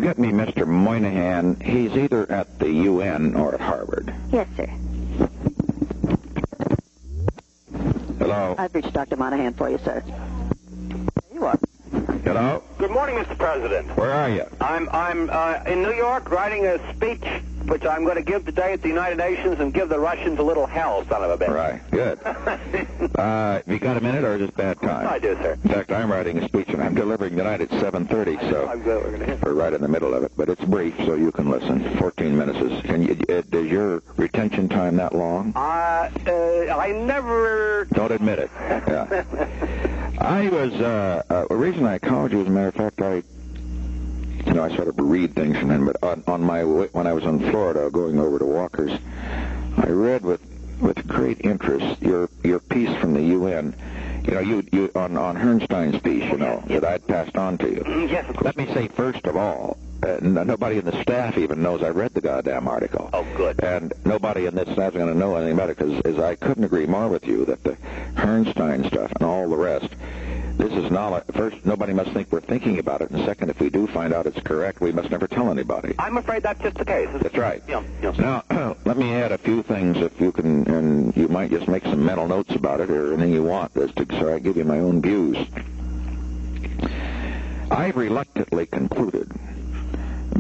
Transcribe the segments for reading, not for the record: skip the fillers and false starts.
get me Mr. Moynihan? He's either at the UN or at Harvard. Yes, sir. Hello? I've reached Dr. Monahan for you, sir. There you are. Hello? Good morning, Mr. President. Where are you? I'm in New York writing a speech which I'm going to give today at the United Nations and give the Russians a little hell, son of a bitch. Right. Good. Have you got a minute or is it bad time? I do, sir. In fact, I'm writing a speech and I'm delivering tonight at 7:30, so We're going to hit. we're right in the middle of it. But it's brief, so you can listen. 14 minutes is your retention time that long? I never... Don't admit it. Yeah. I was, the reason I called you, as a matter of fact, I sort of read things from them, but on my way, when I was in Florida going over to Walker's, I read with great interest your piece from the UN. You on Herrnstein's piece, that I'd passed on to you. Yes, of course. Let me say, first of all, nobody in the staff even knows I read the goddamn article. Oh, good. And nobody in this staff is going to know anything about it, because I couldn't agree more with you that the Herrnstein stuff and all the rest, this is knowledge. First, nobody must think we're thinking about it, and second, if we do find out it's correct, we must never tell anybody. I'm afraid that's just the case. That's right. Yeah. Now, let me add a few things, if you can, and you might just make some mental notes about it or anything you want, so I give you my own views. I've reluctantly concluded,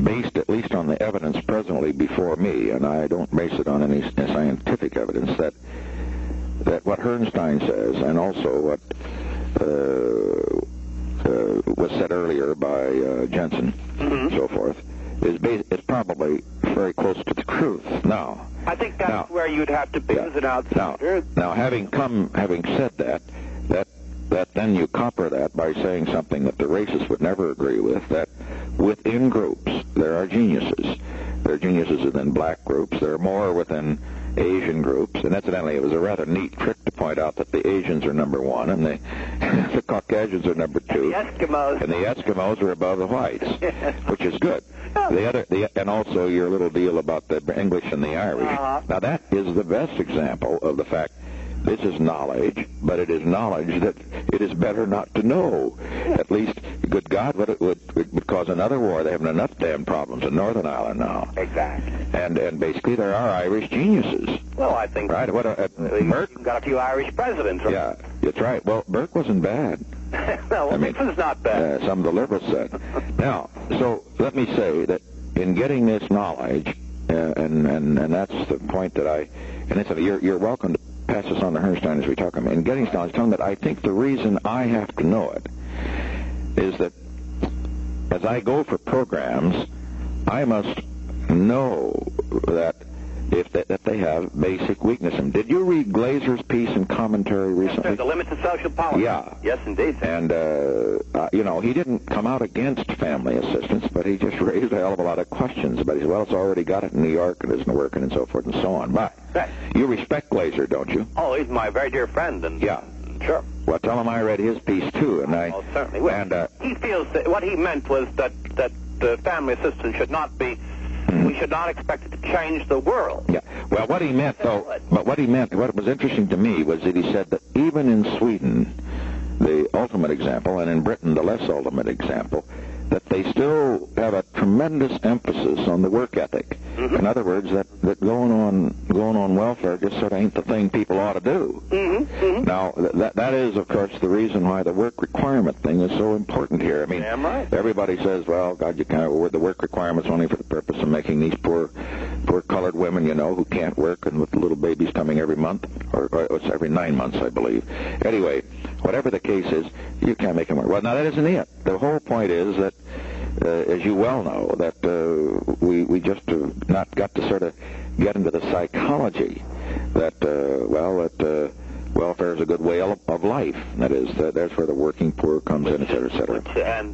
based at least on the evidence presently before me, and I don't base it on any scientific evidence, that what Herrnstein says, and also what was said earlier by Jensen, so forth, is probably very close to the truth. Now, I think that's where you'd have to be as an outsider. Now, having said that then you copper that by saying something that the racists would never agree with, that within groups there are geniuses. There are geniuses within black groups. There are more within Asian groups. And incidentally, it was a rather neat trick to point out that the Asians are number one and the Caucasians are number two. And the Eskimos are above the whites, which is good. And also your little deal about the English and the Irish. Now that is the best example of the fact this is knowledge, but it is knowledge that it is better not to know. At least, good God, it would cause another war. They have enough damn problems in Northern Ireland now. Exactly. And basically there are Irish geniuses. Well, I think... Right? Burke got a few Irish presidents. Right? Yeah, that's right. Well, Burke wasn't bad. Nixon's not bad. Some of the liberals said. Now, so let me say that in getting this knowledge, and that's the point that and you're welcome to pass this on to Herrnstein as we talk about it. In getting this knowledge, telling that I think the reason I have to know it is that as I go for programs, I must know that that they have basic weakness. And did you read Glazer's piece and commentary recently? Yes, The Limits of Social Policy. Yeah. Yes, indeed. And, he didn't come out against family assistance, but he just raised a hell of a lot of questions. But he said, well, it's already got it in New York and isn't working and so forth and so on. But you respect Glazer, don't you? Oh, he's my very dear friend. And yeah. Sure. Well, tell him I read his piece, too. And I certainly will. And he feels that what he meant was that the family assistance should not be... We should not expect it to change the world. Yeah. Well, what he meant, what was interesting to me was that he said that even in Sweden, the ultimate example, and in Britain, the less ultimate example, that they still have a tremendous emphasis on the work ethic. In other words, that going on welfare just sort of ain't the thing people ought to do. Now, that is, of course, the reason why the work requirement thing is so important here. I mean, everybody says, well, God, you can't award the work requirements only for the purpose of making these poor colored women, who can't work and with little babies coming every month, or it's every 9 months, I believe. Anyway, whatever the case is, you can't make them work. Well, now, that isn't it. The whole point is that, as you well know, that we just have not got to sort of get into the psychology that, welfare is a good way of life. That is, that's where the working poor comes in, et cetera, et cetera.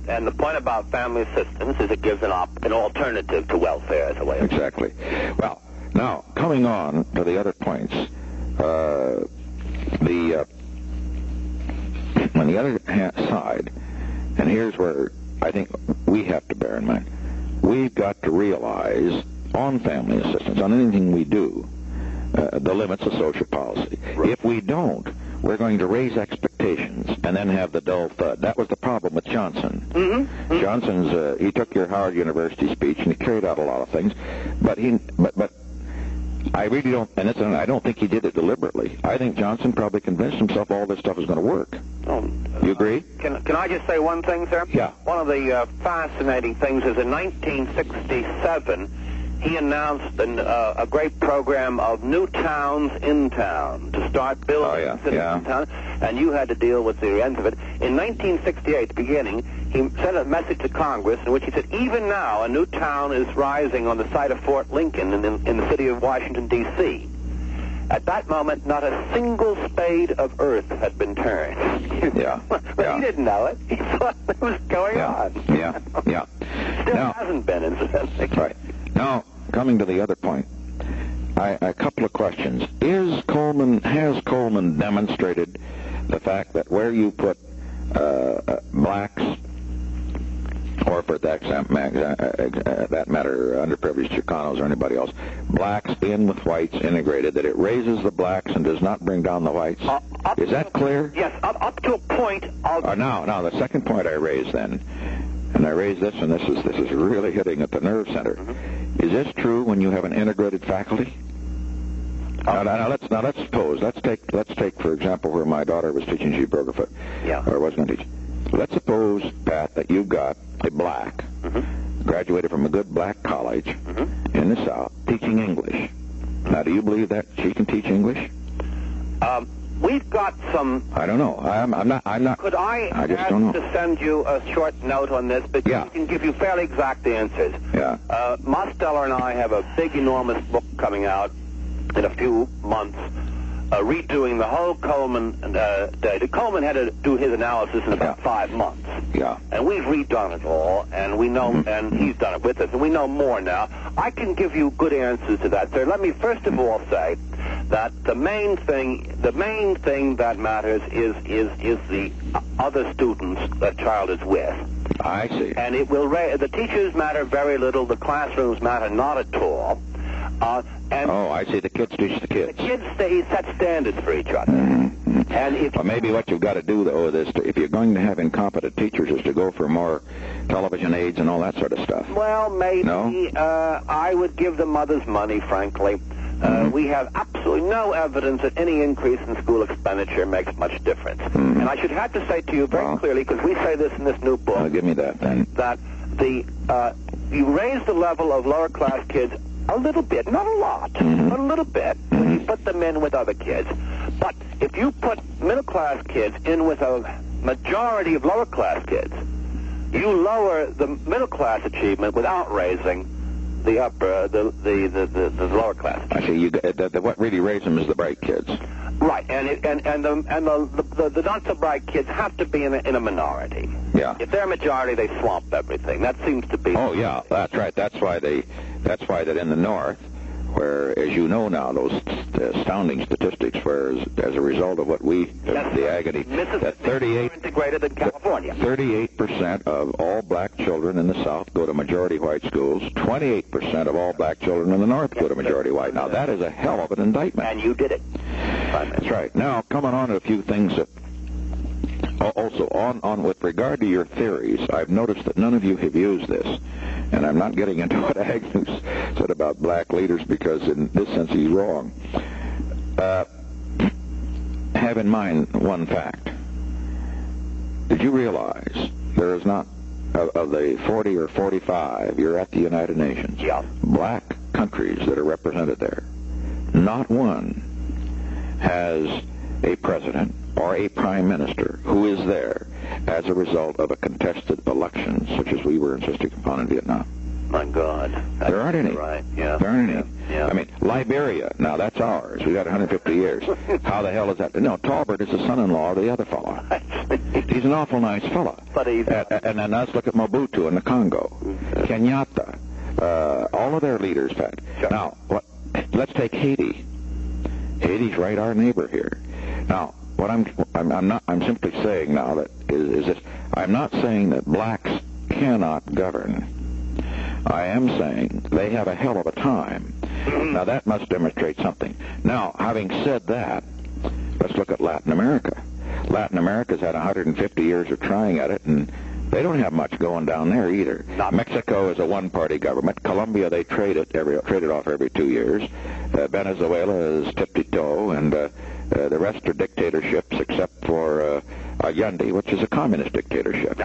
And the point about family assistance is it gives an alternative to welfare as a way of... Exactly. Well, now, coming on to the other points, on the other side, and here's where I think we have to bear in mind, we've got to realize on family assistance, on anything we do, the limits of social policy. Right. If we don't, we're going to raise expectations and then have the dull thud. That was the problem with Johnson. Mm-hmm. Johnson's, he took your Howard University speech and he carried out a lot of things, but I really don't, and I don't think he did it deliberately. I think Johnson probably convinced himself all this stuff is going to work. You agree? Can I just say one thing, sir? Yeah. One of the fascinating things is in 1967, he announced a great program of new towns in town to start building cities in town, and you had to deal with the ends of it. In 1968, the beginning, he sent a message to Congress in which he said, even now, a new town is rising on the site of Fort Lincoln in the city of Washington, D.C. At that moment, not a single spade of earth had been turned. But he didn't know it. He thought it was going on. Still hasn't been, incidentally. Right. Now, coming to the other point, a couple of questions. Has Coleman demonstrated the fact that where you put blacks, or for that matter, underprivileged Chicanos or anybody else, blacks in with whites integrated, that it raises the blacks and does not bring down the whites? Is that clear? Yes, up to a point of... Now, the second point I raised then, and I raised this, and this is really hitting at the nerve center. Mm-hmm. Is this true when you have an integrated faculty? Now let's suppose. Let's take for example where my daughter was teaching geography, or was going to teach. Let's suppose, Pat, that you've got a black, graduated from a good black college in the South, teaching English. Now, do you believe that she can teach English? We've got some... I don't know. I'm not... Could I just ask don't know. to send you a short note on this? But we can give you fairly exact answers. Yeah. Mosteller and I have a big, enormous book coming out in a few months, redoing the whole Coleman data. Coleman had to do his analysis in about 5 months. Yeah. And we've redone it all, and we know, and he's done it with us, and we know more now. I can give you good answers to that, sir. Let me first of all say that the main thing that matters is the other students that child is with. I see. And it will the teachers matter very little, the classrooms matter not at all. I see. The kids teach the kids. The kids set standards for each other. And maybe what you've got to do, though, is if you're going to have incompetent teachers, is to go for more television aids and all that sort of stuff. Well, maybe. No? I would give the mothers money, frankly. We have absolutely no evidence that any increase in school expenditure makes much difference. And I should have to say to you very clearly, because we say this in this new book, give me that then, that you raise the level of lower class kids a little bit, not a lot, but a little bit, when you put them in with other kids. But if you put middle class kids in with a majority of lower class kids, you lower the middle class achievement without raising the lower class. I see. What really raises them is the bright kids. Right, and the not so bright kids have to be in a minority. Yeah. If they're a majority, they swamp everything. That seems to be. Oh yeah, that's right. That's why that in the North, where, as you know now, those astounding statistics, where as a result of what the agony, that 38 integrated in California. 38% of all black children in the South go to majority white schools. 28% of all black children in the North go to majority white. Now that is a hell of an indictment. And you did it. That's right. Now coming on to a few things that. Also, on with regard to your theories, I've noticed that none of you have used this, and I'm not getting into what Agnew said about black leaders, because in this sense he's wrong. Have in mind one fact. Did you realize there is not, of the 40 or 45, you're at the United Nations, black countries that are represented there, not one has a president or a prime minister who is there as a result of a contested election, such as we were insisting upon in Vietnam. My God. There aren't any. Right, yeah. There aren't any. Yeah. I mean, Liberia, now that's ours. We got 150 years. How the hell is that? No, Talbert is the son-in-law of the other fellow. He's an awful nice fellow. But he's... And then let's look at Mobutu in the Congo. Kenyatta. All of their leaders, Pat. Sure. Now, let's take Haiti. Haiti's right our neighbor here. Now, what I'm simply saying now that is this: I'm not saying that blacks cannot govern. I am saying they have a hell of a time. Now that must demonstrate something. Now, having said that, Let's look at Latin America. Latin America's had 150 years of trying at it, and they don't have much going down there either. Mexico is a one-party government. Colombia, they trade it off every 2 years. Venezuela is tip-to-toe, and the rest are dictatorships except for Allende, which is a communist dictatorship.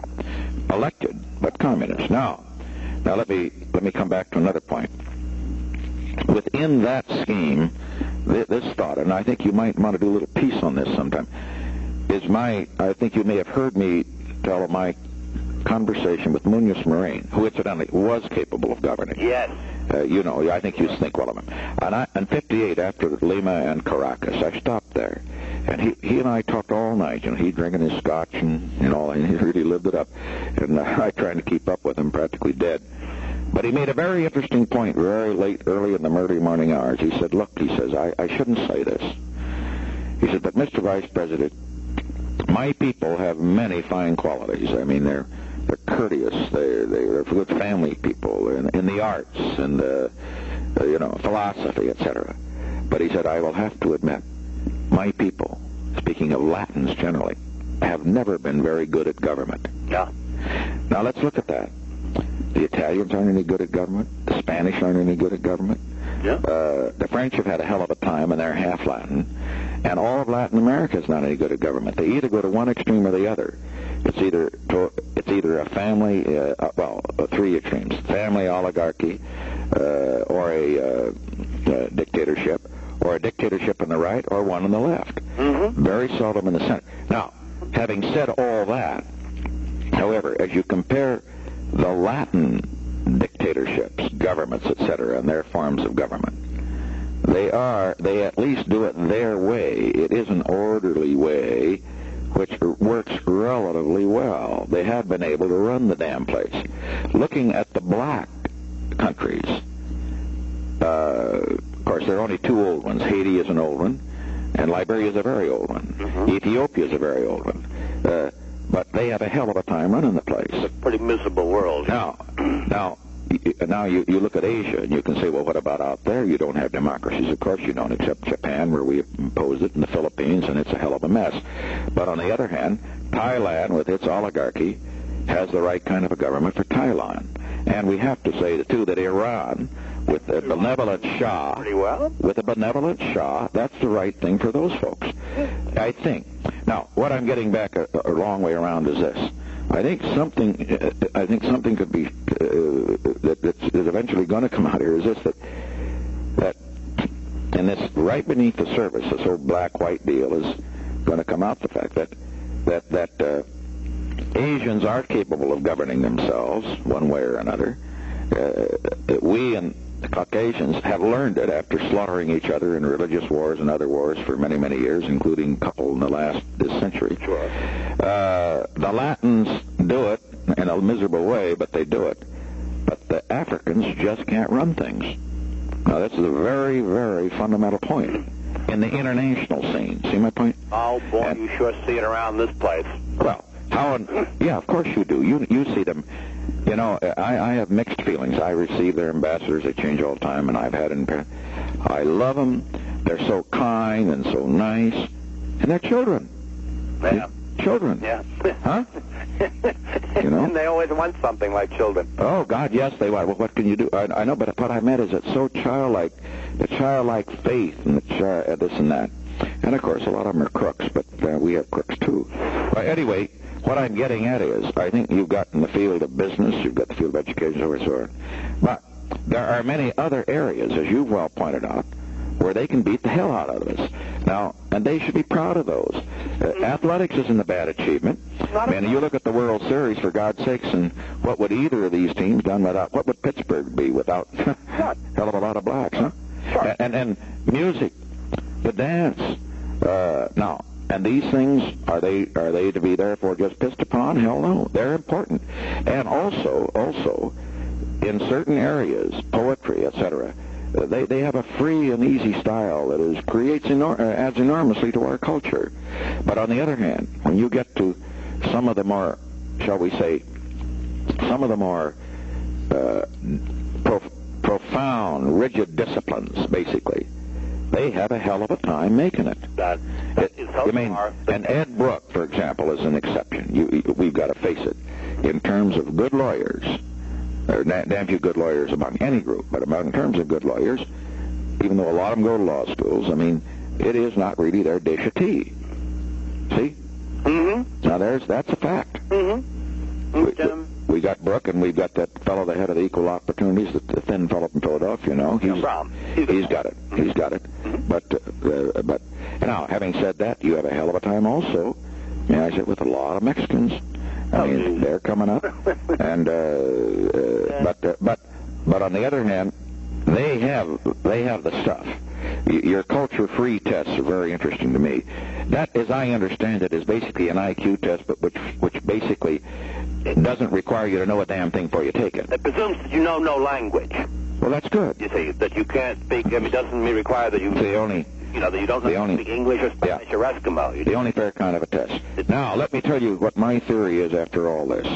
Elected, but communist. Now let me come back to another point. Within that scheme, this thought, and I think you might want to do a little piece on this sometime, I think you may have heard me tell my conversation with Munoz Marin, who incidentally was capable of governing. Yes. I think you think well of him. And in 58, after Lima and Caracas, I stopped there. And he and I talked all night. He drinking his scotch and he really lived it up. And I trying to keep up with him, practically dead. But he made a very interesting point very early in the early morning hours. He said, look, he says, I shouldn't say this. He said, but Mr. Vice President, my people have many fine qualities. I mean, they're courteous. They're good family people in the arts and philosophy, etc. But he said, I will have to admit, my people, speaking of Latins generally, have never been very good at government. Yeah. Now let's look at that. The Italians aren't any good at government. The Spanish aren't any good at government. Yeah. The French have had a hell of a time, and they're half Latin. And all of Latin America is not any good at government. They either go to one extreme or the other. It's either a family, three extremes: family oligarchy, or a dictatorship, or a dictatorship on the right, or one on the left. Mm-hmm. Very seldom in the center. Now, having said all that, however, as you compare the Latin dictatorships, governments, etc., and their forms of government, they at least do it their way. It is an orderly way which works relatively well. They have been able to run the damn place. Looking at the black countries, of course, there are only two old ones. Haiti is an old one, and Liberia is a very old one. Mm-hmm. Ethiopia is a very old one. But they have a hell of a time running the place. It's a pretty miserable world. Now you look at Asia, and you can say, well, what about out there? You don't have democracies. Of course you don't, except Japan, where we imposed it, and the Philippines, and it's a hell of a mess. But on the other hand, Thailand, with its oligarchy, has the right kind of a government for Thailand. And we have to say, too, that Iran, with a benevolent Shah, Pretty well. with a benevolent Shah, that's the right thing for those folks, I think. Now, what I'm getting back a long way around is this. I think something could be that's eventually going to come out here is this, that and this right beneath the surface, this whole black-white deal is going to come out, the fact that Asians are capable of governing themselves one way or another. We and the Caucasians have learned it after slaughtering each other in religious wars and other wars for many, many years, including a couple in this century. Sure. The Latins do it in a miserable way, but they do it. But the Africans just can't run things. Now, this is a very, very fundamental point in the international scene. See my point? Oh, boy, you sure see it around this place. Well, yeah, of course you do. You see them. I have mixed feelings. I receive their ambassadors. They change all the time, and I've had I love them. They're so kind and so nice. And they're children. Yeah. Children. Yeah. Huh? And they always want something like children. Oh, God, yes, they want. Well, what can you do? I know, but what I meant is it's so childlike, the childlike faith and the this and that. And, of course, a lot of them are crooks, but we have crooks, too. But anyway, what I'm getting at is, I think you've got in the field of business, you've got the field of education, so on. But there are many other areas, as you've well pointed out, where they can beat the hell out of us. Now, and they should be proud of those. Athletics isn't a bad achievement. And you look at the World Series, for God's sakes, and what would either of these teams done without, what would Pittsburgh be without hell of a lot of blacks, huh? Sure. And music, the dance, now, and these things, are they to be therefore just pissed upon? Hell no. They're important. And also, in certain areas, poetry, etc., they have a free and easy style that adds enormously to our culture. But on the other hand, when you get to some of the more, shall we say, some of the more profound, rigid disciplines, basically, they have a hell of a time making it. That is so far. And Ed Brooke, for example, is an exception. We've got to face it. In terms of good lawyers, there are damn few good lawyers among any group, but in terms of good lawyers, even though a lot of them go to law schools, I mean, it is not really their dish of tea. See? Mm-hmm. Now, that's a fact. Mm-hmm. We got Brooke, and we've got that fellow, the head of the Equal Opportunities, the thin fellow from Philadelphia, you know. He's got it. He's got it. Mm-hmm. But now, having said that, you have a hell of a time also, may I say, with a lot of Mexicans. I mean, they're coming up, and but on the other hand, they have the stuff. Your culture-free tests are very interesting to me. That, as I understand it, is basically an IQ test, but which basically doesn't require you to know a damn thing before you take it. It presumes that you know no language. Well, that's good. You see, that you can't speak. I mean, it doesn't require that you. That you don't know how to speak English or Spanish or Eskimo. The only fair kind of a test. Now, let me tell you what my theory is after all this.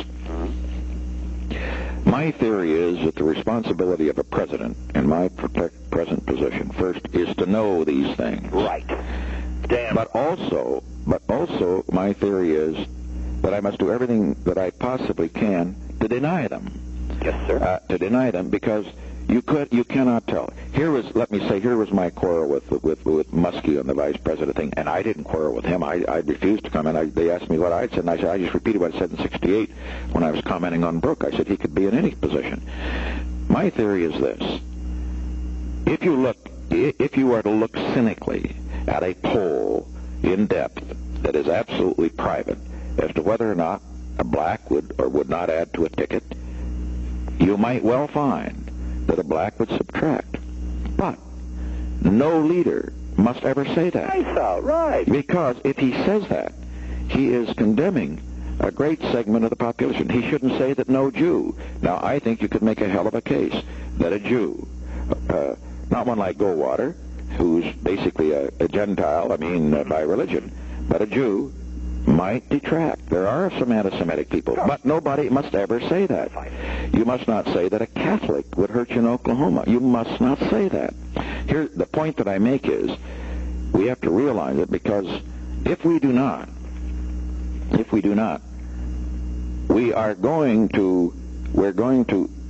My theory is that the responsibility of a president, in my present position, first, is to know these things. Right. Damn. But also, my theory is that I must do everything that I possibly can to deny them. Yes, sir. To deny them, because you cannot tell. Here was my quarrel with Muskie on the vice president thing, and I didn't quarrel with him. I refused to comment. They asked me what I'd said, and I said I just repeated what I said in '68 when I was commenting on Brooke. I said he could be in any position. My theory is this: if you were to look cynically at a poll in depth that is absolutely private as to whether or not a black would or would not add to a ticket, you might well find that a black would subtract. But no leader must ever say that. Right. Because if he says that, he is condemning a great segment of the population. He shouldn't say that no Jew. Now, I think you could make a hell of a case that a Jew, not one like Goldwater, who's basically a Gentile, by religion, but a Jew might detract. There are some anti-Semitic people, but nobody must ever say that. You must not say that a Catholic would hurt you in Oklahoma. You must not say that. Here, the point that I make is, we have to realize it, because if we do not, we're going to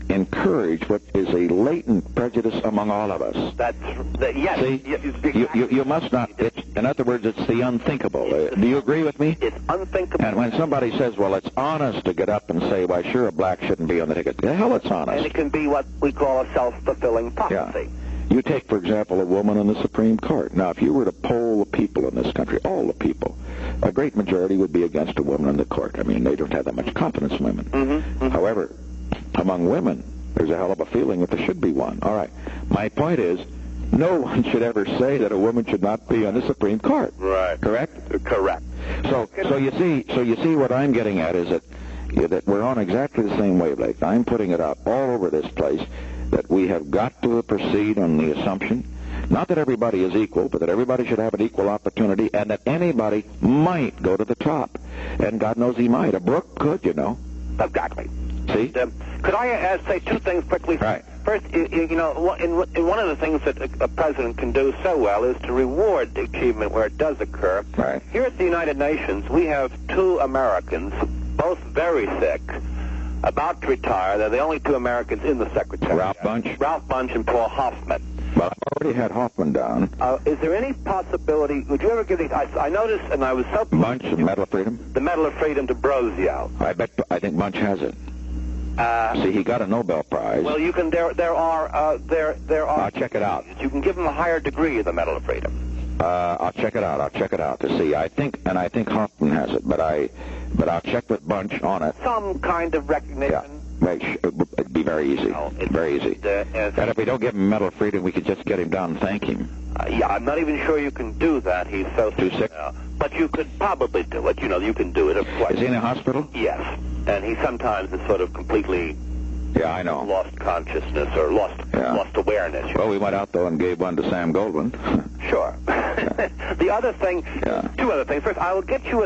encourage what is a latent prejudice among all of us. Yes. See, you must not. In other words, it's the unthinkable. Do you agree with me? It's unthinkable. And when somebody says, well, it's honest to get up and say, why, sure, a black shouldn't be on the ticket. The hell, it's honest. And it can be what we call a self-fulfilling prophecy. Yeah. You take, for example, a woman in the Supreme Court. Now, if you were to poll the people in this country, all the people, a great majority would be against a woman in the court. I mean, they don't have that much confidence in women. Mm-hmm. However, among women, there's a hell of a feeling that there should be one. All right. My point is, no one should ever say that a woman should not be on the Supreme Court. Right. Correct? Correct. So you see what I'm getting at is that we're on exactly the same wavelength. I'm putting it out all over this place that we have got to proceed on the assumption, not that everybody is equal, but that everybody should have an equal opportunity, and that anybody might go to the top. And God knows he might. A Brooke could, you know. Exactly. See? Could I say two things quickly? Right. First, in one of the things that a president can do so well is to reward the achievement where it does occur. Right. Here at the United Nations, we have two Americans, both very sick, about to retire. They're the only two Americans in the Secretariat. Ralph Bunche and Paul Hoffman. Well, I've already had Hoffman down. Is there any possibility, would you ever give these, I noticed, and I was so... Bunche, the Medal of Freedom? The Medal of Freedom to Brozio. I think Bunche has it. See, he got a Nobel Prize. Well, you can. There are. I'll check it out. You can give him a higher degree of the Medal of Freedom. I'll check it out to see. I think Hoffman has it, but I'll check with Bunche on it. Some kind of recognition. Yeah. It'd be very easy. Very easy. And if we don't give him Medal of Freedom, we could just get him down and thank him. Yeah, I'm not even sure you can do that. He's so too sick. But you could probably do it. You can do it. Is he in a hospital? Yes. And he sometimes is sort of completely lost consciousness or lost awareness. Well, we went out, though, and gave one to Sam Goldwyn. Sure. The other thing, two other things. First, I will get you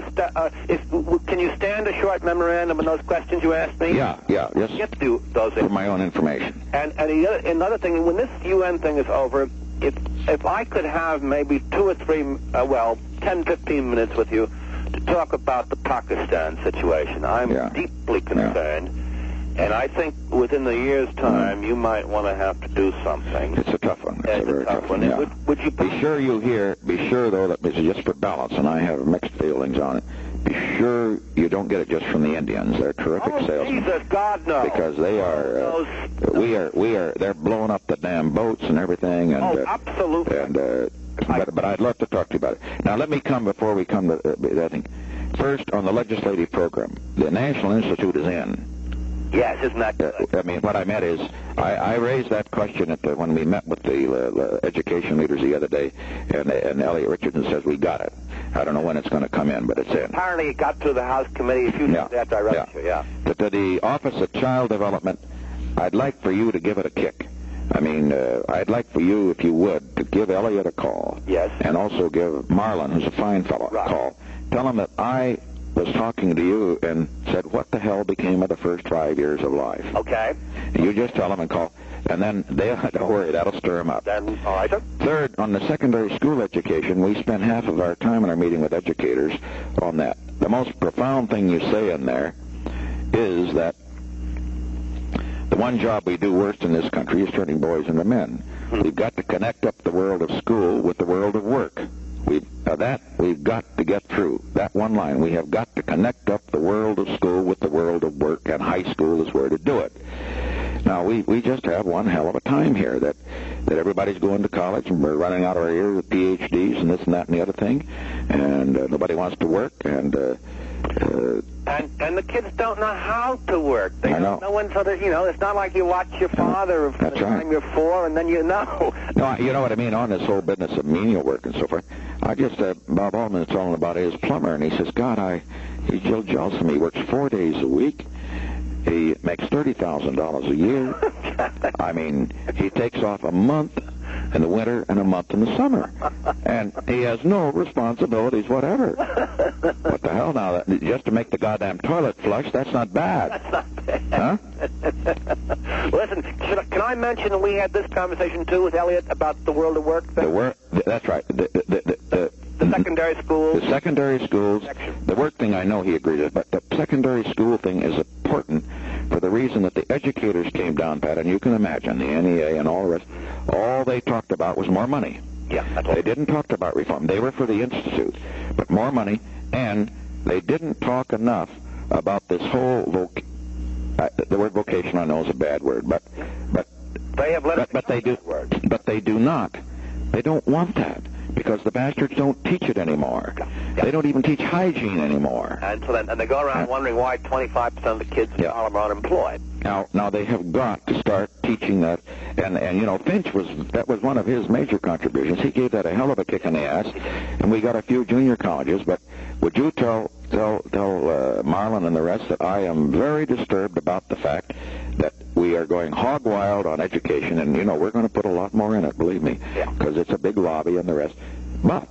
can you stand a short memorandum on those questions you asked me? Yeah. Yes. Get to those for my own information. And another thing, when this UN thing is over, if if I could have maybe 2 or 3, 10, 15 minutes with you to talk about the Pakistan situation. I'm deeply concerned, and I think within the year's time you might want to have to do something. It's a tough one. It's a very tough one. Yeah. Would you be sure though that this is just for balance, and I have mixed feelings on it. Be sure you don't get it just from the Indians. They're terrific salesmen. Jesus, God knows. Because they are, they're blowing up the damn boats and everything. And, absolutely. And but I'd love to talk to you about it. Now let me before we come to that thing. First, on the legislative program, the National Institute is in. Yes, isn't that good? I mean, what I meant is, I raised that question when we met with the education leaders the other day, and Elliot Richardson says we got it. I don't know when it's going to come in, but it's in. Apparently it got to the House committee a few days after I wrote you, To the Office of Child Development, I'd like for you to give it a kick. I mean, I'd like for you, if you would, to give Elliot a call. Yes. And also give Marlon, who's a fine fellow, a call. Tell him that I was talking to you and said, what the hell became of the first 5 years of life? Okay. You just tell them and call, and then don't worry, that'll stir them up. Then, all right, sir. Third, on the secondary school education, we spend half of our time in our meeting with educators on that. The most profound thing you say in there is that the one job we do worst in this country is turning boys into men. We've got to connect up the world of school with the world of work. We've got to get through. That one line. We have got to connect up the world of school with the world of work, and high school is where to do it. Now, we just have one hell of a time here that everybody's going to college, and we're running out of our ears with PhDs and this and that and the other thing, and nobody wants to work, and the kids don't know how to work. They don't know when it's not like you watch your father from the time you're 4 and then you know. No, you know what I mean, on this whole business of menial work and so forth. I just, Bob Altman is telling about his plumber, and he says, God, he's so jealous of me. He works 4 days a week. He makes $30,000 a year. I mean, he takes off a month in the winter and a month in the summer. And he has no responsibilities whatever. What the hell now? Just to make the goddamn toilet flush, that's not bad. That's not bad. Huh? Listen, can I mention that we had this conversation, too, with Elliot about the world of work? That's right. The secondary schools. The secondary schools. The work thing I know he agrees with, but the secondary school thing is important for the reason that the educators came down, Pat, and you can imagine, the NEA and all the rest, all they talked about was more money. Yeah, that's They didn't talk about reform. They were for the Institute, but more money, and they didn't talk enough about this whole the word vocation I know is a bad word, but they have let but they do not. They don't want that, because the bastards don't teach it anymore. Yeah. They don't even teach hygiene anymore. And they go around wondering why 25% of the kids in Harlem are unemployed. Now they have got to start teaching that, and Finch that was one of his major contributions. He gave that a hell of a kick in the ass, and we got a few junior colleges. But would you tell Marlon and the rest that I am very disturbed about the fact that we are going hog wild on education, and we're going to put a lot more in it, believe me, because it's a big lobby and the rest. But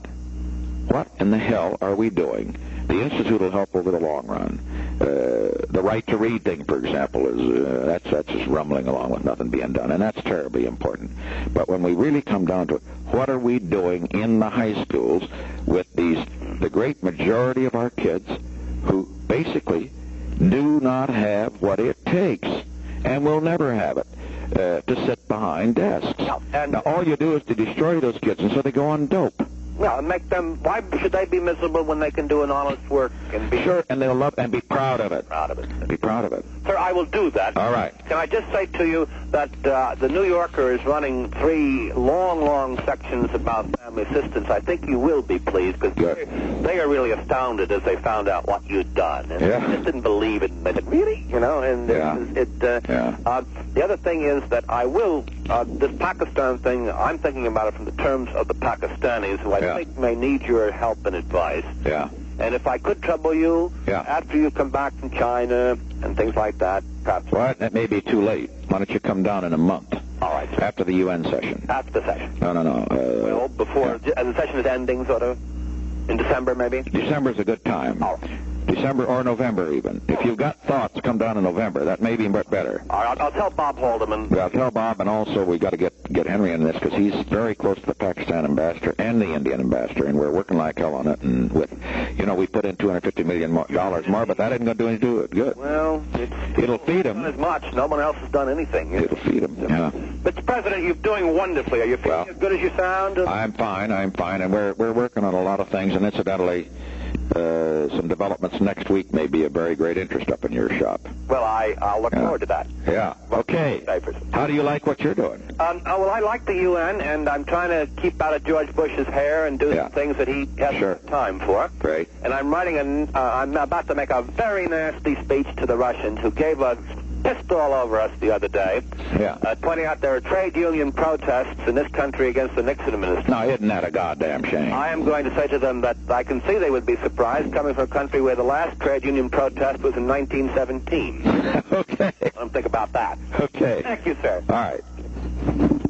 what in the hell are we doing? The Institute will help over the long run. The right to read thing, for example, is that's just rumbling along with nothing being done, and that's terribly important. But when we really come down to it, what are we doing in the high schools with the great majority of our kids who basically do not have what it takes, and will never have it, to sit behind desks? Now, all you do is to destroy those kids, and so they go on dope. Well, make them. Why should they be miserable when they can do an honest work and be sure? And they'll love and be proud of it. Be proud of it. Sir, I will do that. All right. Can I just say to you that the New Yorker is running 3 long sections about family assistance. I think you will be pleased, because they are really astounded as they found out what you'd done, and they just didn't believe it. And they said, "Really?" And the other thing is that I will this Pakistan thing. I'm thinking about it from the terms of the Pakistanis, who I think may need your help and advice. Yeah. And if I could trouble you after you come back from China and things like that, perhaps. Well, that may be too late. Why don't you come down in a month? All right. After the UN session. After the session. No. Well, before the session is ending, sort of, in December maybe? December's a good time. All right. December or November even. If you've got thoughts, come down in November. That may be better. I'll tell Bob Haldeman. I'll tell Bob, and also we got to get Henry in this because he's very close to the Pakistan ambassador and the Indian ambassador, and we're working like hell on it. And we put in $250 million more, but that isn't going to do any good. Well, it'll feed him. As much. No one else has done anything. It'll feed him. Yeah. Mr. President, you're doing wonderfully. Are you feeling as good as you sound? I'm fine, and we're working on a lot of things, and incidentally, some developments next week may be of very great interest up in your shop. Well, I'll look forward to that. Yeah. Okay. How do you like what you're doing? Well, I like the UN, and I'm trying to keep out of George Bush's hair and do some things that he hasn't time for. Great. And I'm I'm about to make a very nasty speech to the Russians, who gave us pissed all over us the other day, pointing out there are trade union protests in this country against the Nixon administration. Now, isn't that a goddamn shame? I am going to say to them that I can see they would be surprised coming from a country where the last trade union protest was in 1917. Okay. Let them think about that. Okay. Thank you, sir. All right.